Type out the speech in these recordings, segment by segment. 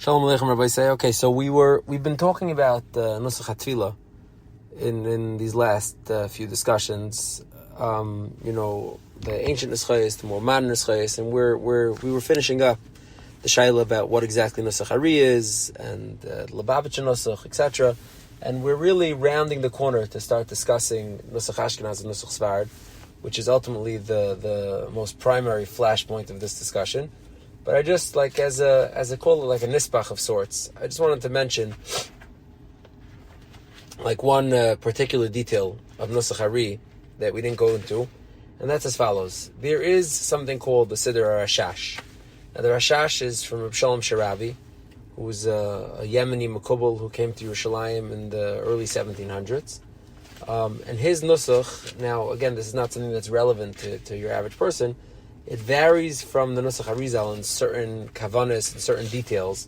Shalom Aleichem, Rabbi say. Okay, so we've been talking about Nusach HaTfilah in these last few discussions. The ancient Nuschayos, the more modern Nuschayos, and we were finishing up the Shaila about what exactly Nusach Ari is and Lubavitcher Nusach, etc. And we're really rounding the corner to start discussing Nusach Ashkenaz and Nusach Sfarad, which is ultimately the most primary flashpoint of this discussion. But I just, as a call it like a nisbach of sorts, I just wanted to mention one particular detail of Nusach Ari that we didn't go into, and that's as follows. There is something called the Siddur Rashash. Now the Rashash is from Reb Shalom Sharabi, who was a Yemeni Makubal who came to Yerushalayim in the early 1700s. And his Nusach, now again, this is not something that's relevant to your average person. It varies from the Nusach Arizal in certain kavanas and certain details,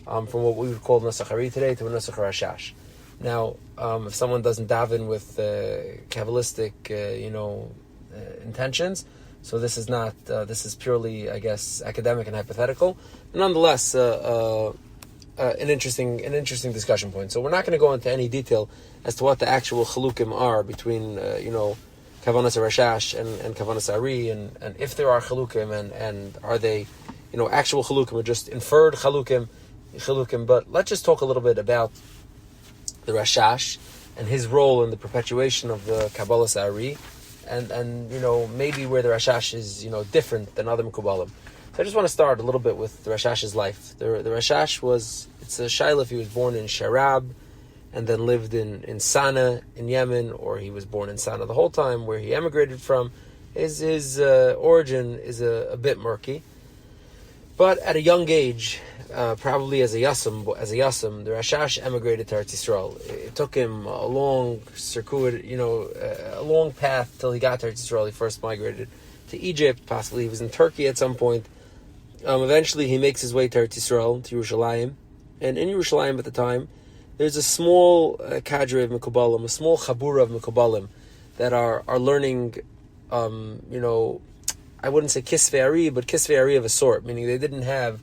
from what we would call Nusach Ari today to Nusach Rashash. Now, if someone doesn't daven with Kabbalistic, intentions, so this is not. This is purely, I guess, academic and hypothetical. But nonetheless, an interesting discussion point. So we're not going to go into any detail as to what the actual chalukim are between, Kavanas Rashash and Kavanas Ari, and if there are chalukim, and are they, actual chalukim or just inferred chalukim. But let's just talk a little bit about the Rashash and his role in the perpetuation of the Kabbalas Ari, and maybe where the Rashash is different than other Mekubalim. So I just want to start a little bit with the Rashash's life. The Rashash it's a shaila if he was born in Sharab and then lived in Sana in Yemen, or he was born in Sana the whole time, where he emigrated from. His origin is a bit murky. But at a young age, probably as a Yasam, the Rashash emigrated to Eretz Yisrael. It took him a long circuit, a long path till he got to Eretz Yisrael. He first migrated to Egypt, possibly he was in Turkey at some point. Eventually he makes his way to Eretz Yisrael, to Yerushalayim. And in Yerushalayim at the time, there's a small cadre of Mekubalim, a small chabura of Mekubalim that are learning, I wouldn't say Kisvei Ari, but Kisvei Ari of a sort, meaning they didn't have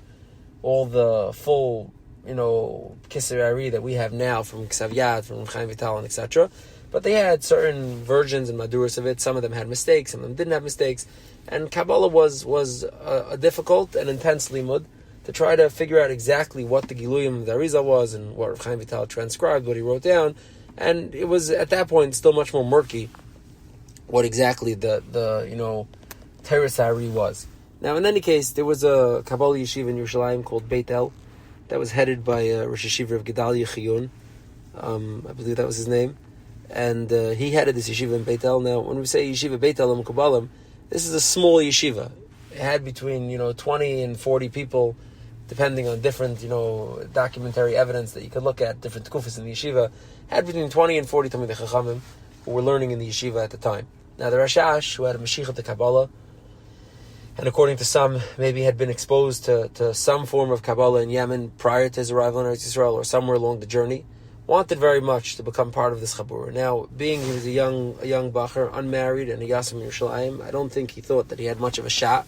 all the full, Kisvei Ari that we have now from Ksav Yad, from Chaim Vital, and etc. But they had certain versions and maduras of it. Some of them had mistakes, some of them didn't have mistakes. And Kabbalah was a difficult and intense limud to try to figure out exactly what the Giluyim of the Arizal was and what Chaim Vital transcribed, what he wrote down. And it was, at that point, still much more murky what exactly the Teres Ari was. Now, in any case, there was a Kabbalah yeshiva in Yerushalayim called Beit El that was headed by Rosh Yeshiva of Gedalia Chiyun. I believe that was his name. And he headed this yeshiva in Beit El. Now, when we say yeshiva Beit El and Mekubalim, this is a small yeshiva. It had between 20 and 40 people, depending on different documentary evidence that you could look at, different tkufas in the yeshiva. Had between 20 and 40 Talmidei Chachamim who were learning in the yeshiva at the time. Now the Rashash, who had a Mashiach to Kabbalah, and according to some, maybe had been exposed to some form of Kabbalah in Yemen prior to his arrival in Eretz Yisrael or somewhere along the journey, wanted very much to become part of this chabur. Now, being he was a young bacher, unmarried, and a Yasam Yerushalayim, I don't think he thought that he had much of a shot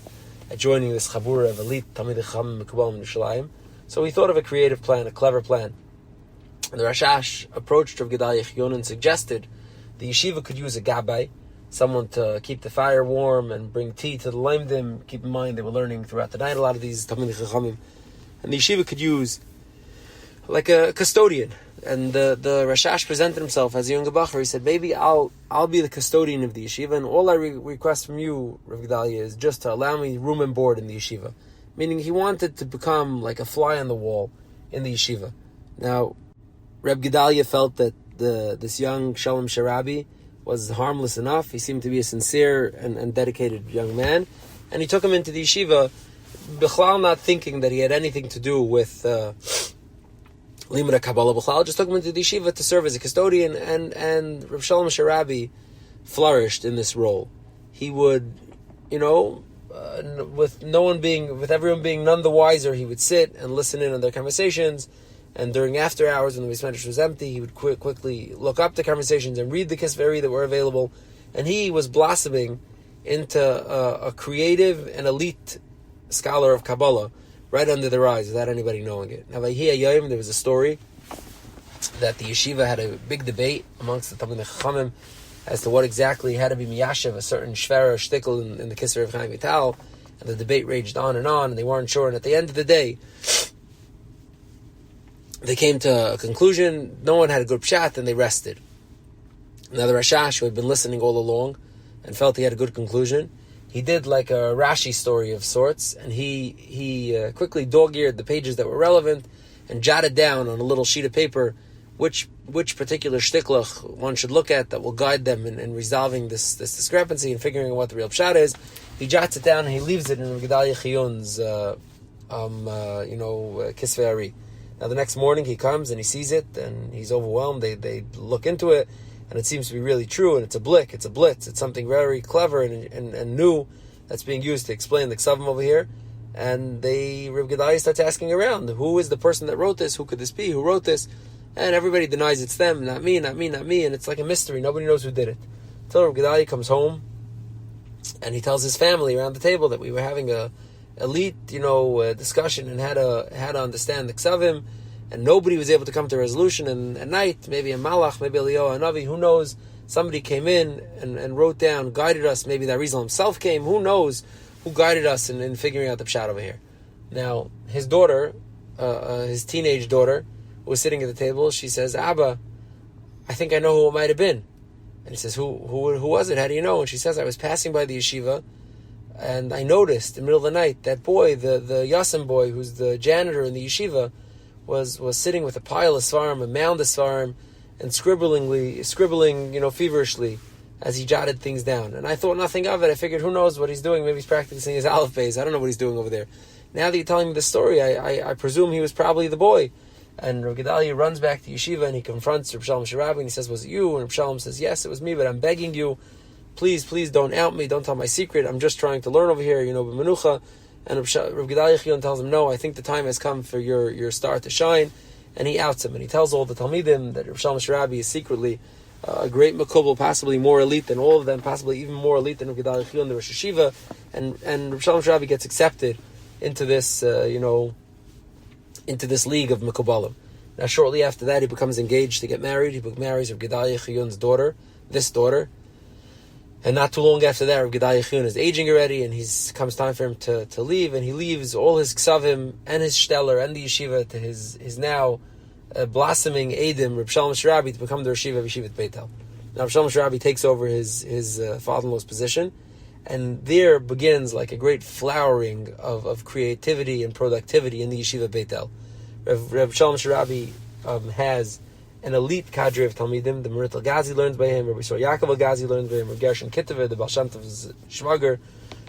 at joining this chabur of elite Talmidei Chachamim Mekubalim in Yerushalayim. So he thought of a creative plan, a clever plan. And the Rashash approached Rav Gedalia Chiyun and suggested the yeshiva could use a gabbai, someone to keep the fire warm and bring tea to the limdim. Keep in mind, they were learning throughout the night, a lot of these Talmidei Chachamim. And the yeshiva could use like a custodian. And the Rashash presented himself as a young bacher. He said, maybe I'll be the custodian of the yeshiva, and all I request from you, Rav Gedalia, is just to allow me room and board in the yeshiva. Meaning he wanted to become like a fly on the wall in the yeshiva. Now, Rav Gedalia felt that this young Shalom Sharabi was harmless enough. He seemed to be a sincere and dedicated young man. And he took him into the yeshiva, Bichlal not thinking that he had anything to do with Limud Kabbalah Bichlal, just took him into the yeshiva to serve as a custodian, and Rav Shalom Sharabi flourished in this role. He would, with everyone being none the wiser, he would sit and listen in on their conversations. And during after hours, when the Beis Medrash was empty, he would quickly look up the conversations and read the Kisvei that were available. And he was blossoming into a creative and elite scholar of Kabbalah, right under their eyes without anybody knowing it. Now, there was a story that the yeshiva had a big debate amongst the Talmidei Chachamim as to what exactly had to be miyashev, a certain shvera shtickle in the Kisvei of Chaim Vital, and the debate raged on, and they weren't sure. And at the end of the day, they came to a conclusion. No one had a good pshat, and they rested. Now the Rashash, who had been listening all along and felt he had a good conclusion, he did like a Rashi story of sorts, and he quickly dog-eared the pages that were relevant and jotted down on a little sheet of paper which particular shtiklach one should look at that will guide them in resolving this discrepancy and figuring out what the real pshat is. He jots it down and he leaves it in Gedalia Chiyun's Kisvei Ari. Now the next morning he comes and he sees it and he's overwhelmed. They look into it and it seems to be really true, and it's a blitz, it's something very clever and new that's being used to explain the Ksavim over here. And Reb Gedalia starts asking around, who is the person that wrote this? Who could this be? Who wrote this? And everybody denies it's them, not me, and it's like a mystery. Nobody knows who did it. Until Reb Gedalia comes home, and he tells his family around the table that we were having a elite, discussion and had to understand the Ksavim, and nobody was able to come to a resolution. And at night, maybe a Malach, maybe a Eliyahu Hanavi, who knows? Somebody came in and wrote down, guided us. Maybe the Arizal himself came. Who knows? Who guided us in figuring out the pshat over here? Now, his daughter, his teenage daughter, was sitting at the table. She says, Abba, I think I know who it might have been. And he says, who was it? How do you know? And she says, I was passing by the yeshiva, and I noticed in the middle of the night that boy, the Yasim boy, who's the janitor in the yeshiva, was sitting with a pile of svarim, a mound of svarim, and scribbling, feverishly as he jotted things down. And I thought nothing of it. I figured, who knows what he's doing? Maybe he's practicing his aleph beis. I don't know what he's doing over there. Now that you're telling me the story, I presume he was probably the boy. And Reb Gedalia runs back to yeshiva and he confronts Reb Shalom Shirabi and he says, was it you? And Reb Shalom says, yes, it was me, but I'm begging you, please don't out me, don't tell my secret. I'm just trying to learn over here, b'menucha. And Reb Gedalia Chiyun tells him, no, I think the time has come for your star to shine. And he outs him and he tells all the Talmidim that Reb Shalom Shirabi is secretly a great makubal, possibly more elite than all of them, possibly even more elite than Reb Gedalia Chiyun, the Rosh Hashiva. And Reb Shalom Shirabi gets accepted into this, into this league of Mekubalim. Now, shortly after that, he becomes engaged to get married. He marries Reb Gedalia Chiyun's daughter, and not too long after that, Reb Gedalia Chiyun is aging already, and comes time for him to leave, and he leaves all his ksavim and his shteller and the yeshiva to his now blossoming Eidim, Reb Shalom Shirabi, to become the Yeshiva of Yeshivat Beitel. Now, Reb Shalom Shirabi takes over his father-in-law's position, and there begins like a great flowering of creativity and productivity in the Yeshiva Beitel. Reb Shalom Shirabi has an elite cadre of Talmidim. The Merit al-Gazi learns by him, Rabbi Yisrael Yaakov al-Gazi learns by him, Reb Gershon Kittever, the Baal Shem Tov's Shvager,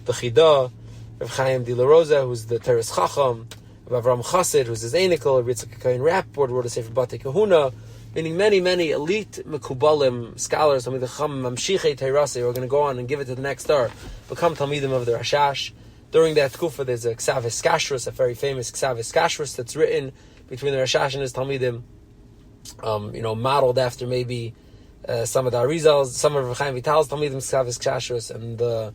the Chida, Reb Chaim Di La Rosa, who's the Teres Chacham, Reb Avram Chassid, who's his Einikol, Reb Yitzchak Kain Rapport, wrote a Sefer Batei Kahuna, meaning many elite Mekubalim scholars, Talmidei Chacham, Mamshichei Teirase, who are going to go on and give it to the next star, become Talmidim of the Rashash. During that Tkufa, there's a Ksavis Kashrus, a very famous Ksavis Kashrus that's written between the Rashash and his Talmidim, modeled after maybe some of the Arizals, some of Chaim Vital's Talmidim Ksavis Kashrus, and the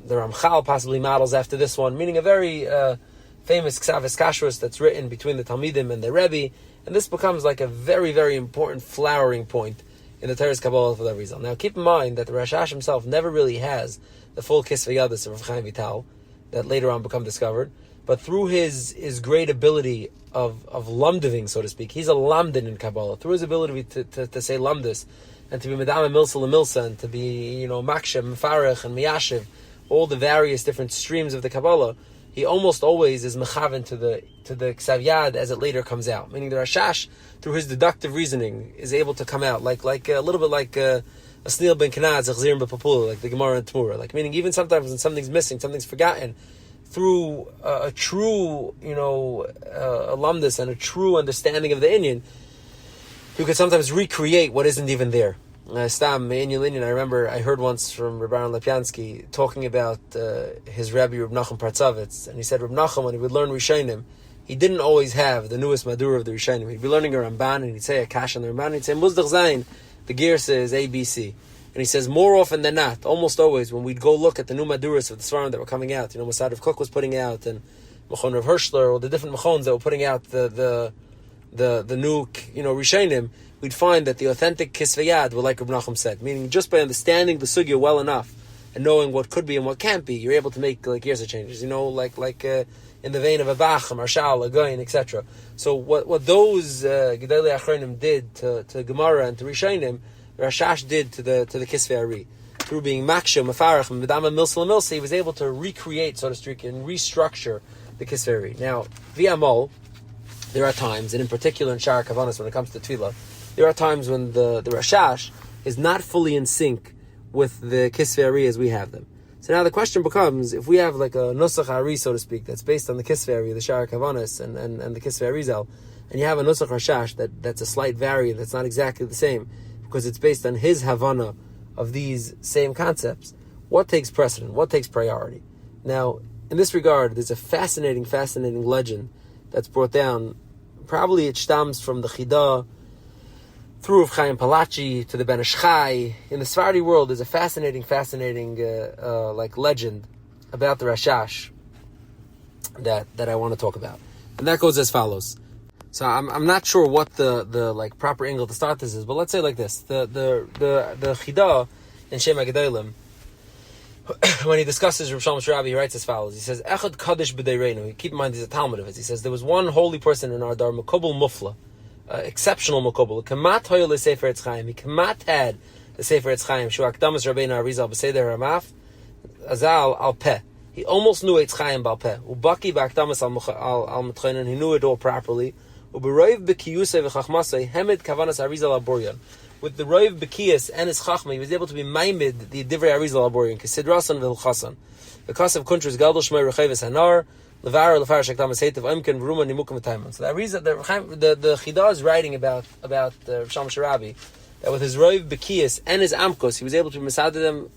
Ramchal possibly models after this one, meaning a very famous Ksavis Kashrus that's written between the Talmidim and the Rebbe, and this becomes like a very, very important flowering point in the Teres Kabbalah for the Arizal. Now keep in mind that the Rashash himself never really has the full Kisvei Yadis of Chaim Vital that later on become discovered, but through his great ability of lamdiving, so to speak, he's a lamdin in Kabbalah. Through his ability to say lamdis, and to be medame milsa lemilsa, and to be makshem, mefarech, and miyashiv, all the various different streams of the Kabbalah, he almost always is mechaven to the Ksav Yad as it later comes out. Meaning the Rashash, through his deductive reasoning, is able to come out like a little bit like a Snil ben Kanad, Zechzirim b'Papula, like the Gemara and Tmura. Like meaning even sometimes when something's missing, something's forgotten, through a true, alumnus and a true understanding of the Inyan, you could sometimes recreate what isn't even there. Stam, Inyan, I remember I heard once from Reb Aaron Lepyansky talking about his Rabbi Reb Nachum Partzavitz, and he said Reb Nachum, when he would learn Rishonim, he didn't always have the newest Madura of the Rishonim. He'd be learning a Ramban, and he'd say a Kash on the Ramban, and he'd say Muzdach Zayin, the gear says ABC. And he says, more often than not, almost always, when we'd go look at the new Maduras of the Svarim that were coming out, Masad of Cook was putting out, and Machon of Hirschler, or the different Machons that were putting out the new, Rishonim, we'd find that the authentic Kisvei Yad were like Reb Nachum said, meaning just by understanding the sugya well enough and knowing what could be and what can't be, you're able to make years of changes. In the vein of a Bach, a Marshal, a Goyin, etc. So what those Gedolei Achronim did to Gemara and to Rishonim, Rashash did to the Kisvei Ari. Through being Maksha, Mefarach, and Medama Milsa Milsa, he was able to recreate, so to speak, and restructure the Kisvei Ari. Now, via Mol, there are times, and in particular in Shara Kavanas, when it comes to Tefillah, there are times when the Rashash is not fully in sync with the Kisvei Ari as we have them. So now the question becomes, if we have like a Nusach Ari, so to speak, that's based on the Kisvei Ari, the Shara Kavanas, and the Kisvei Arizal, and you have a Nusach Rashash that's a slight variant, that's not exactly the same, because it's based on his Havana of these same concepts, what takes precedent? What takes priority? Now, in this regard, there's a fascinating legend that's brought down. Probably it stems from the Chidah, through Rav Chaim Palachi to the Ben Ish Chai. In the Sephardi world, there's a fascinating legend about the Rashash that I want to talk about, and that goes as follows. So I'm not sure what the proper angle to start this is, but let's say like this: the Chidah in Shem HaGedolim, when he discusses Rav Shalom Sharabi, he writes as follows. He says, "Echad Kaddish b'deireinu." Keep in mind, he's a Talmud of it. He says there was one holy person in our dar, Mekubal Mufla. Exceptional Mekubal. Kamat hoyel le Sefer Etz Chaim. He kamat had the Sefer Etz Chaim. Shu akdamas Rabbeinu Arizal b'seder Ramaf Azal al peh. He almost knew Etz Chaim bal peh. Ubaki b'akdamas al mitchoinen. He knew it all properly. Uberoiv b'kiyusei v'chachmasei hemed kavanas Arizal al boryan. With the roiv b'kiyus and his chachma, he was able to be maimed the divrei Arizal al boryan. Kesidrasan v'ilchasan. Because of countries Galdol Shmei Recheves Hanar. So the Chidah is writing about Rav Shalom Sharabi, that with his Roiv Bekiyas and his Amkos, he was able to masada them,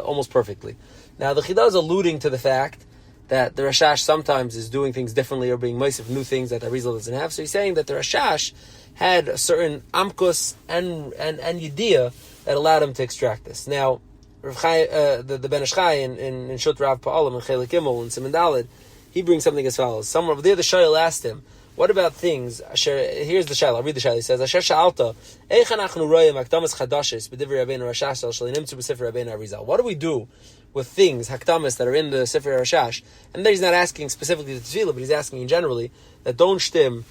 almost perfectly. Now the Chidah is alluding to the fact that the Rashash sometimes is doing things differently or being moisef new things that Arizal doesn't have. So he's saying that the Rashash had a certain Amkos and Yediyah that allowed him to extract this. Now, Rav Chai, the Ben Ish Chai in Shut Rav Pa'alim and Chelik Gimel and Siman Daled, he brings something as follows. Someone over there, the Shail asked him, what about things? Here's the Shail. I'll read the Shail. He says, Asher Sha'alta, Eich anachnu royim akdamas chadashes b'divrei Rabbeinu Rashash al shalinimtzu b'Sefer Rabbeinu Arizal. What do we do with things, hakdamas, that are in the Sefer Rashash? And then he's not asking specifically the Tefillah, but he's asking in generally, that don't shtim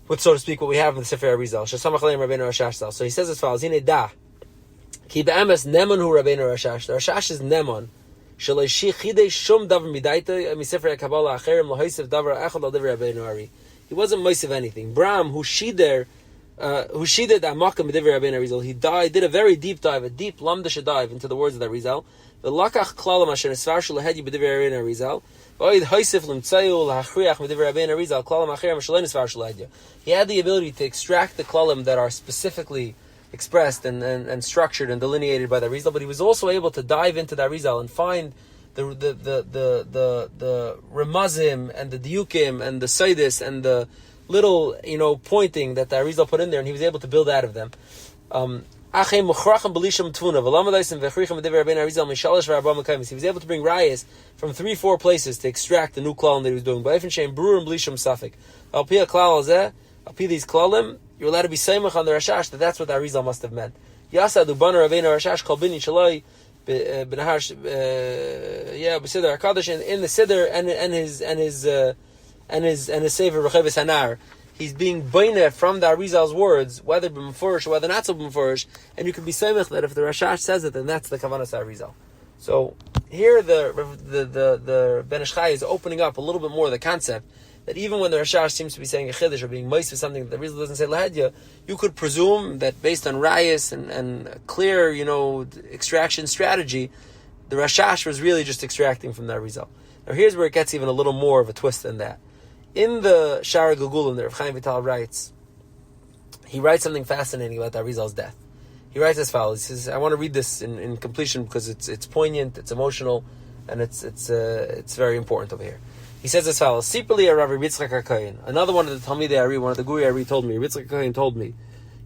with, so to speak, what we have in the Sefer Arizal. Shesamach aleim Rabbeinu Rashash. So he says as follows, Hine da, ki be'emes nemon hu Rabbeinu Rashash. The Rashash is nemon. He wasn't moist of anything. Bram, who shided Amakam B'divrei Rabbeinu Arizal, he did a very deep dive, a deep lamdasha dive into the words of the Arizal. The lakach klalam asher nesvar shulahedi B'divrei Rabbeinu Arizal. He had the ability to extract the klalim that are specifically expressed and structured and delineated by the Arizal, but he was also able to dive into the Arizal and find the remazim and the diukim and the saidis and the little pointing that the Arizal put in there, and he was able to build out of them. He was able to bring rayas from 3-4 places to extract the new klalim that he was doing. These klalim, you're allowed to be seimach on the Rashash, that's what the Arizal must have meant. Yasad Ubana Rabbeinu Rashash Kol Bini Shaloi B'Nahar B'Siddur HaKadosh, in the Siddur and his Sefer Recheves Hanar, he's being baineh from the Arizal's words, whether b'mefurish or whether not so b'mefurish, and you can be seimach that if the Rashash says it, then that's the kavanas Arizal. So here the Ben Ish Chai is opening up a little bit more of the concept that even when the Rashash seems to be saying a chiddush or being moist for something that the Arizal doesn't say lahadya, you could presume that based on rayas and clear, extraction strategy, the Rashash was really just extracting from the Arizal. Now here's where it gets even a little more of a twist than that. In the Shara Gugulim, that Rav Chaim Vital writes, he writes something fascinating about the Arizal's death. He writes as follows. He says, I want to read this in completion because it's poignant, it's emotional, and it's very important over here. He says as follows: Sipali Rav Yitzchak HaKohen, another one of the Talmidei Ari, one of the Guri Ari told me, Yitzchak HaKohen told me,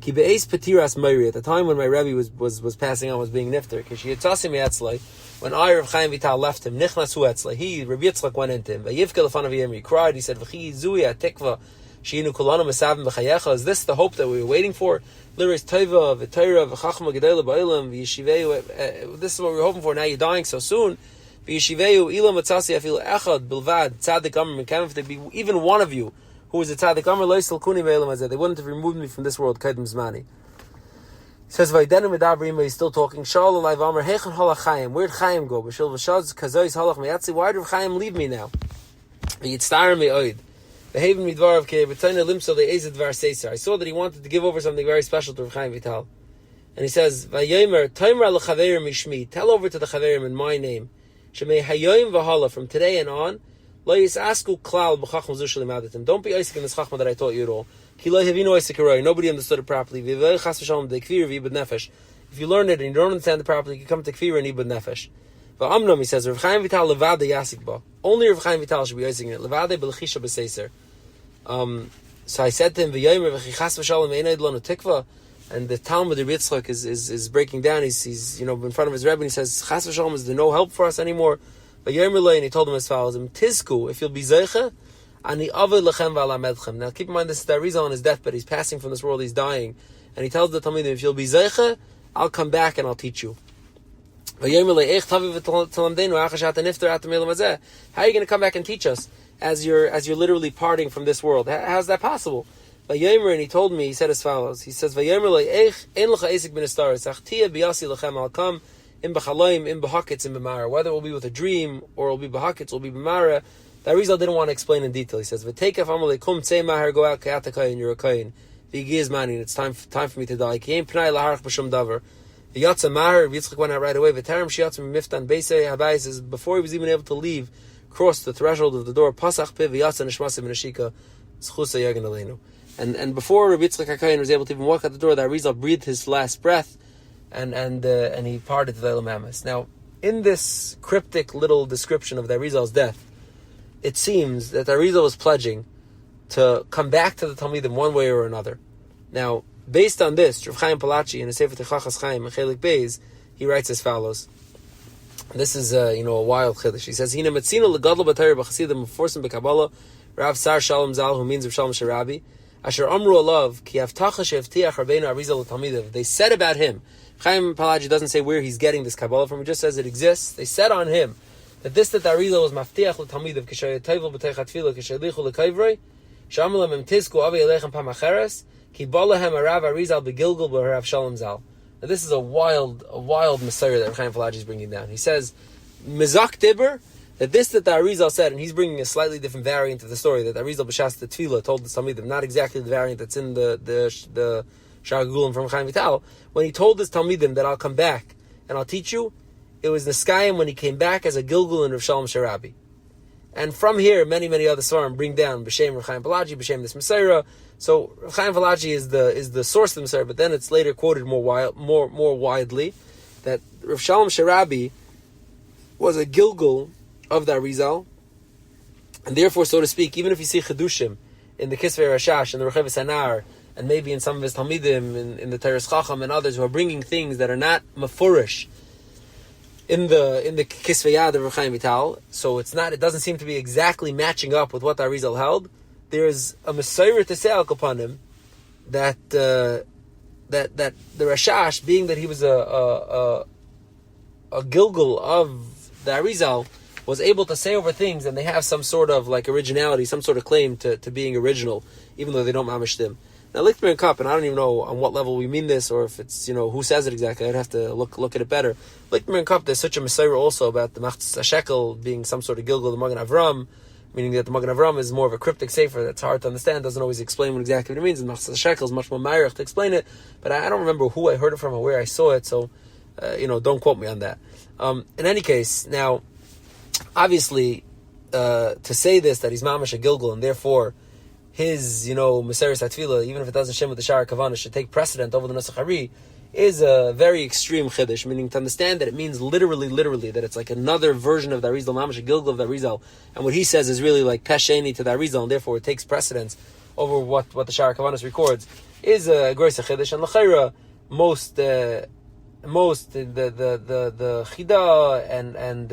Ki be'ez petiras meiri, at the time when my Rebbe was passing on, was being nifter, because she had tasim etzlai, when I, Rav Chaim Vital, left him, nichnas hu etzlai, he, Rabbi Yitzchak, went into him, vayivke lefanav yem, he cried, he said, v'chi zui atikva, sheinu kulanu mesavim v'chayecha, is this the hope that we were waiting for? Liris teva, v'teira, v'chachma gedela ba'ilam, v'yishiveu, this is what we were hoping for, now you're dying so soon, v'yishiveu, ilam atzasi afil echad, bilvad, tzadik amr, mekam, if there be even one of you, who was a tzaddik amr, loisel kuni be'ilam hazeh, they wouldn't have removed me from this world, kaidem zmani. He says, "Vaydenim medabrim." He's still talking. Shal alay v'amar heichen halach Chaim. Where'd Chaim go? B'shil v'shaz kazois halach meyatzi. Why did Chaim leave me now? V'yitztarim me'oid. V'heven midvarav kei b'tayna limso le'ezed var seisar. I saw that he wanted to give over something very special to Rav Chaim Vital, and he says, "Vayomer taimra lechaverim mishmi." Tell over to the chaverim in my name. Shemei hayoim v'hala, from today and on. Lo yisasku klal b'chachma zushel imadatim. Don't be isaac in this chachma that I taught you at all. Nobody understood it properly. If you learn it and you don't understand it properly, you come to kfir and ibud nefesh. He says, Rav Chaim Vital levade yasik ba. Only Rav Chaim Vital should be using it. Levade belchisha b'seiser. So I said to him, V'yomer v'chichas v'shalom einayd lanu tikva. And the Talmud of Yitzchak is breaking down. He's in front of his Rebbe, and he says, Chas v'shalom, is there no help for us anymore? V'yomer lei, and he told him as follows, Tizku, if you'll be zeicha, Ani avoid lechem v'alamedchem. Now keep in mind, this is the Arizal on his deathbed. He's passing from this world, he's dying. And he tells the Talmidim, if you'll be zeicha, I'll come back and I'll teach you. How are you going to come back and teach us as you're literally parting from this world? How's that possible? And he told me, he said as follows. He says, I'll come in b'chalaim, in b'hakets, in b'mara. Whether it will be with a dream, or it will be b'hakets, or it will be b'mara. The Arizal didn't want to explain in detail. He says, "V'teikaf amalei tzei mahar, go out k'atakayin, you're a kayin. V'yigiz mani, and it's time for me to die. Ki ein pnai laharach b'shum davar. V'yatza mahar, Yitzchak went out right away. V'tarim shiyatzim miftan beisei habai, says, before he was even able to leave, crossed the threshold of the door, pasach piv v'yatza nishmasim v'nashika, zchusa yagen aleinu. And before Rabbi Yitzchak HaKayin was able to even walk out the door, the Arizal breathed his last breath, and he parted to the Elam Hamas. Now, in this cryptic little description of the Arizal's death, it seems that the Arizal was pledging to come back to the Talmidim one way or another. Now, based on this, Rav Chaim Palachi in his Sefer Techachas Chaim and Chelik Beis, he writes as follows. This is a wild chiddush. He says, "Hina metzina legadol b'Torah b'chasidim meforsim b'Kabbalah Rav Sar Shalom Zal, who means Rav Shalom Sharabi, Asher Amru Alav ki avtacha she'evtiach Rabbeinu Arizal l'Talmidim." They said about him. Chaim Palachi doesn't say where he's getting this Kabbalah from. He just says it exists. They said on him that the Arizal was maftiach l'Talmidim k'shay tayvel b'teichat tefillah k'shay lichu l'kayvrei shamalem em tizku avi elechem pamacheres ki balahem arav Arizal begilgul b'Rav Shalom Zal. Now this is a wild Messiah that Chaim Palachi is bringing down. He says mizak dibber that the Arizal said, and he's bringing a slightly different variant of the story that Arizal b'shas the tefillah told the Talmidim, not exactly the variant that's in the Shar Gulim from Chaim Vital. When he told his Talmidim that I'll come back and I'll teach you, it was Niskayim when he came back as a Gilgul in Rav Shalom Sharabi. And from here, many other Svarim bring down B'Shem Rav Chaim Palachi, B'Shem this Messiah. So Rav Chaim Palachi is the source of the Messiah, but then it's later quoted more widely that Rav Shalom Sharabi was a Gilgul of the Arizal, and therefore, so to speak, even if you see Chedushim in the Kisvei Rashash and the Recheves Hanar, and maybe in some of his Talmidim, in the Teres Chacham and others who are bringing things that are not mafurish in the Kisvei Yad of Rav Chaim Vital, so it doesn't seem to be exactly matching up with what the Arizal held. There's a Messiah to say upon him that the Rashash, being that he was a Gilgul of the Arizal, was able to say over things, and they have some sort of like originality, some sort of claim to being original, even though they don't mamish them. Now, Lichtmer and Cup, and I don't even know on what level we mean this, or if it's, who says it exactly. I'd have to look at it better. Lichtmer and Cup, there's such a Messiah also about the Machzis HaShekel being some sort of Gilgul, the Magen Avram, meaning that the Magen Avram is more of a cryptic sefer that's hard to understand, doesn't always explain exactly what it means, and Machzis HaShekel is much more ma'arich to explain it, but I don't remember who I heard it from or where I saw it, so, don't quote me on that. In any case, now, obviously, to say this, that he's mamash a Gilgul, and therefore his, Meseres HaTfilah, even if it doesn't shem with the Shara Kavanah, should take precedent over the Nusach Hari, is a very extreme chiddush, meaning to understand that it means literally, that it's like another version of the Arizal, mamash a Gilgul of the Arizal, and what he says is really like pesheni to the Arizal, and therefore it takes precedence over what the Shara Kavanah records. is a groisa chiddush, and l'chayra most the chida and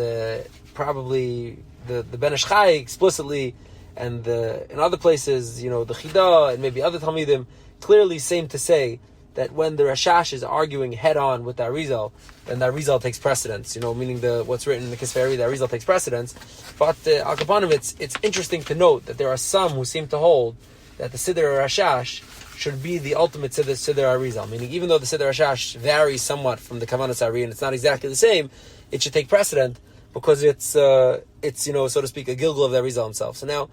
probably the Ben Ish Chai explicitly, and in other places, the chida and maybe other talmidim clearly seem to say that when the Rashash is arguing head on with the Arizal, then the Arizal takes precedence. Meaning what's written in the Kisveri, the Arizal takes precedence. But al kapanim, it's interesting to note that there are some who seem to hold that the Siddur Rashash should be the ultimate Siddur Arizal. Meaning, even though the Siddur Rashash varies somewhat from the Kavanas Ari and it's not exactly the same, it should take precedent because it's so to speak, a Gilgul of the Arizal himself. So now,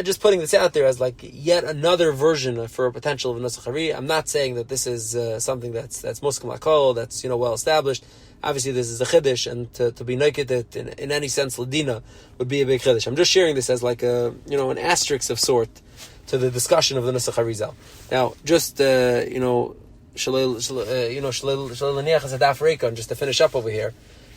just putting this out there as like yet another version for a potential of a Nusach Hari. I'm not saying that this is something that's Muskim Lakol, that's well established. Obviously, this is a Chiddush, and to be naked it in any sense, Ladina would be a big Chiddush. I'm just sharing this as like an asterisk of sort to the discussion of the Nusach Harizal. Now, just just to finish up over here,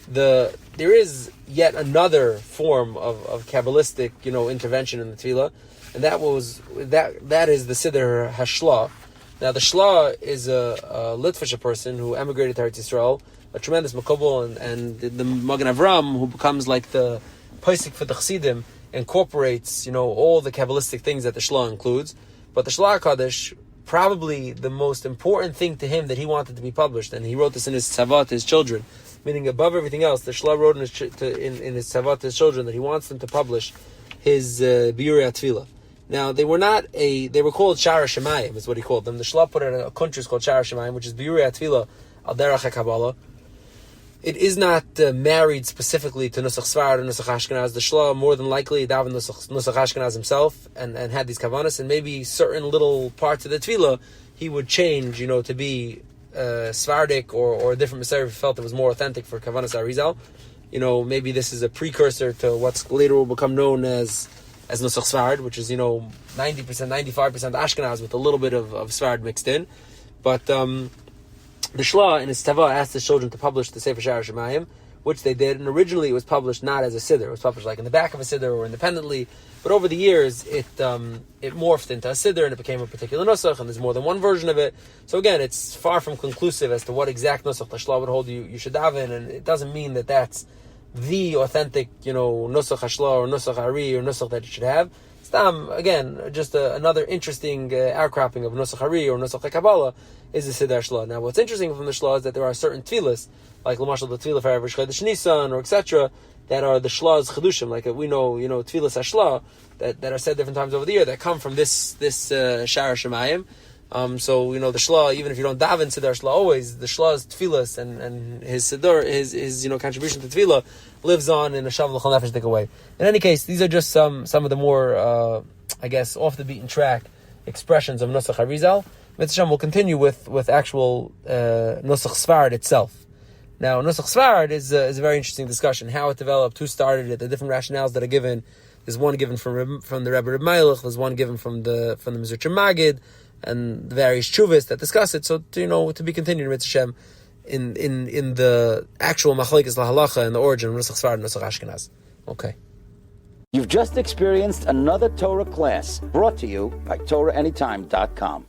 there is yet another form of Kabbalistic, intervention in the Tefillah, and that is the Siddur Hashla. Now, the Shla is a Litvish person who emigrated to Eretz Yisrael, a tremendous makobel, and the Magen Avram, who becomes like the Paisik for the Chassidim, incorporates, all the Kabbalistic things that the Shla includes. But the Shla HaKadosh, probably the most important thing to him that he wanted to be published, and he wrote this in his tzavah to his children, meaning above everything else, the Shla wrote in his tzavah to his children that he wants them to publish his Biurei HaTfilah. Now, they were called Shara Shemayim, is what he called them. The Shla put in a country called Shara Shemayim, which is Biurei HaTfilah al derech HaKabbalah. It is not married specifically to Nusach Sfard or Nusach Ashkenaz. The Shla more than likely davened Nusach Ashkenaz himself and had these kavanas, and maybe certain little parts of the Tefillah he would change, to be Svardic or a different Messiah if he felt it was more authentic for kavanas Arizal. Maybe this is a precursor to what's later will become known as Nusach Sfard, which is 90%, 95% Ashkenaz with a little bit of Sfard mixed in. But the Shla in his Tava asked his children to publish the Sefer Shara Shemayim, which they did, and originally it was published not as a Siddur. It was published like in the back of a Siddur or independently, but over the years it morphed into a Siddur and it became a particular Nusach, and there's more than one version of it. So again, it's far from conclusive as to what exact Nusach the Shla would hold you should daven, and it doesn't mean that that's the authentic, Nusach HaShla or Nusach Hari or Nusach that it should have. Again, just another interesting outcropping of Nusach Hari or Nusach HaKabbalah is the Siddur Shla. Now, what's interesting from the Shla is that there are certain tefillas, like L'mashal the tefillah for Erev Chodesh Nisan or etc., that are the Shla's Chedushim, like we know, tefillas HaShla that are said different times over the year that come from this Shara Shemayim. So the Shla, even if you don't daven Siddur Shla always, the Shla's tefillas and his Siddur, his contribution to tefillah lives on in a Shav L'chol Nefesh Dik away. In any case, these are just some of the more off the beaten track expressions of Nusach Harizal. Mitzvah will continue with actual Nusach Sfard itself. Now, Nusach Sfard is a very interesting discussion. How it developed, who started it, the different rationales that are given. There's one given from the Rebbe Reb Meilech. There's one given from the Mizrach Magid, and the various chuvas that discuss it. So to be continued in Mitzvah in the actual machlekes lahalacha and the origin of Nusach Sfard and Nusach Ashkenaz. Okay. You've just experienced another Torah class brought to you by TorahAnytime.com.